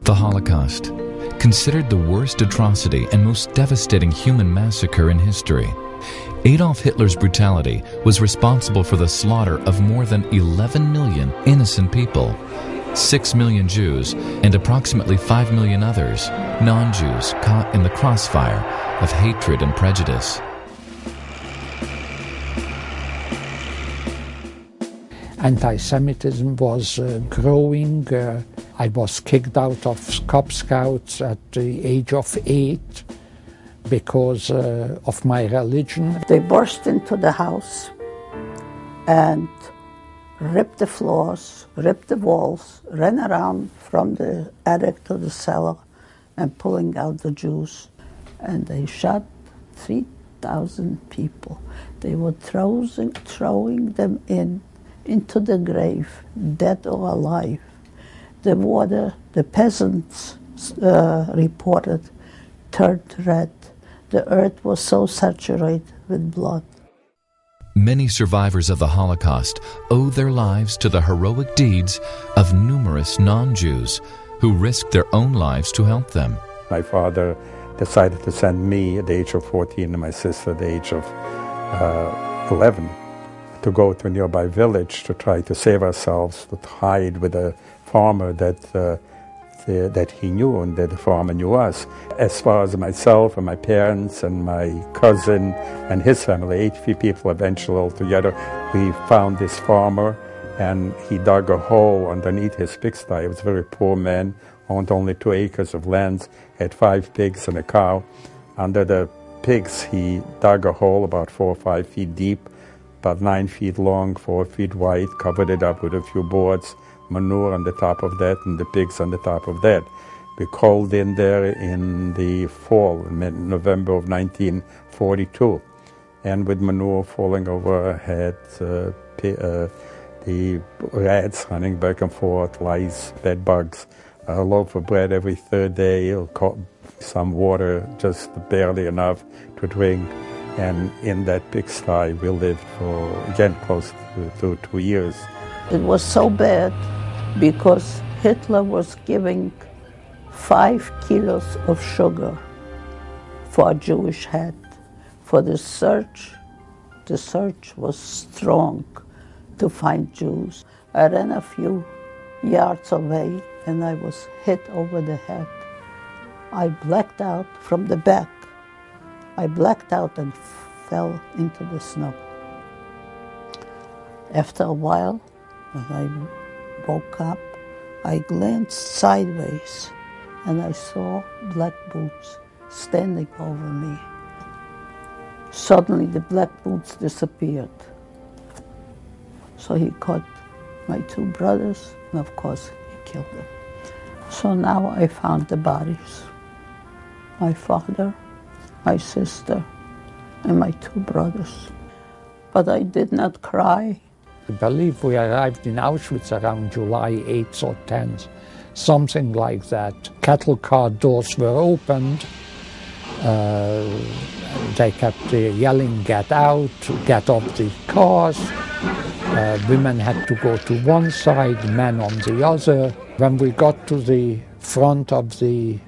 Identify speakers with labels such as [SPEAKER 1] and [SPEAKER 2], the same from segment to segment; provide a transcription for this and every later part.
[SPEAKER 1] The Holocaust, considered the worst atrocity and most devastating human massacre in history. Adolf Hitler's brutality was responsible for the slaughter of more than 11 million innocent people, 6 million Jews, and approximately 5 million others, non-Jews, caught in the crossfire of hatred and prejudice.
[SPEAKER 2] Anti-Semitism was growing. I was kicked out of Cub Scouts at the age of 8 because of my religion.
[SPEAKER 3] They burst into the house and ripped the floors, ripped the walls, ran around from the attic to the cellar and pulling out the Jews. And they shot 3,000 people. They were throwing them into the grave, dead or alive. The water, the peasants reported, turned red. The earth was so saturated with blood.
[SPEAKER 1] Many survivors of the Holocaust owe their lives to the heroic deeds of numerous non-Jews who risked their own lives to help them.
[SPEAKER 4] My father decided to send me at the age of 14 and my sister at the age of 11 to go to a nearby village to try to save ourselves, to hide with a farmer that he knew and that the farmer knew us. As far as myself and my parents and my cousin and his family, 83 people eventually all together, we found this farmer and he dug a hole underneath his pigsty. He was a very poor man, owned only 2 acres of land, had 5 pigs and a cow. Under the pigs he dug a hole about 4 or 5 feet deep, about 9 feet long, 4 feet wide, covered it up with a few boards, manure on the top of that, and the pigs on the top of that. We crawled in there in the fall, in November of 1942, and with manure falling overhead, the rats running back and forth, lice, bed bugs, a loaf of bread every third day, some water, just barely enough to drink. And in that pigsty we lived for, again, close to 2 years.
[SPEAKER 3] It was so bad because Hitler was giving 5 kilos of sugar for a Jewish head. For the search was strong to find Jews. I ran a few yards away and I was hit over the head. I blacked out from the back. I blacked out and fell into the snow. After a while, when I woke up, I glanced sideways and I saw black boots standing over me. Suddenly the black boots disappeared. So he caught my 2 brothers and of course he killed them. So now I found the bodies. My father, my sister, and my 2 brothers. But I did not cry.
[SPEAKER 2] I believe we arrived in Auschwitz around July 8th or 10th, something like that. Cattle car doors were opened. They kept yelling, "Get out, get off the cars." Women had to go to one side, men on the other. When we got to the front of the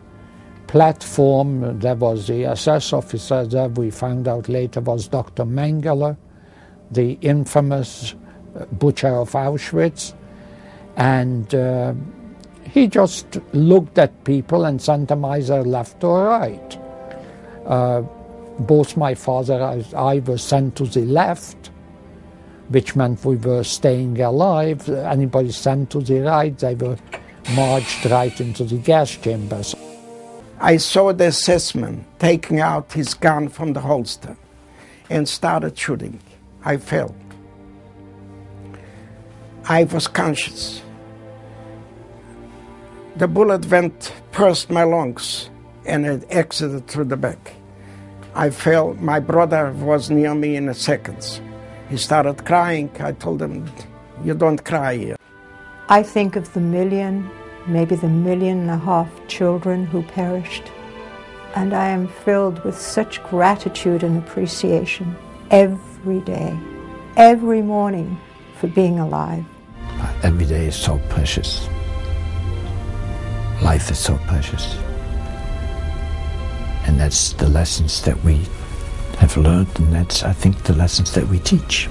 [SPEAKER 2] platform, there was the SS officer there. We found out later was Dr. Mengele, the infamous butcher of Auschwitz. And he just looked at people and sent them either left or right. Both my father and I were sent to the left, which meant we were staying alive. Anybody sent to the right, they were marched right into the gas chambers.
[SPEAKER 5] I saw the assessment taking out his gun from the holster and started shooting. I fell. I was conscious. The bullet went past my lungs and it exited through the back. I fell. My brother was near me in a second. He started crying. I told him, "You don't cry."
[SPEAKER 6] I think of the million, maybe the 1.5 million children who perished, and I am filled with such gratitude and appreciation every day, every morning, for being alive.
[SPEAKER 7] Every day is so precious.
[SPEAKER 2] life is so precious. And that's the lessons that we have learned, and that's, I think, the lessons that we teach.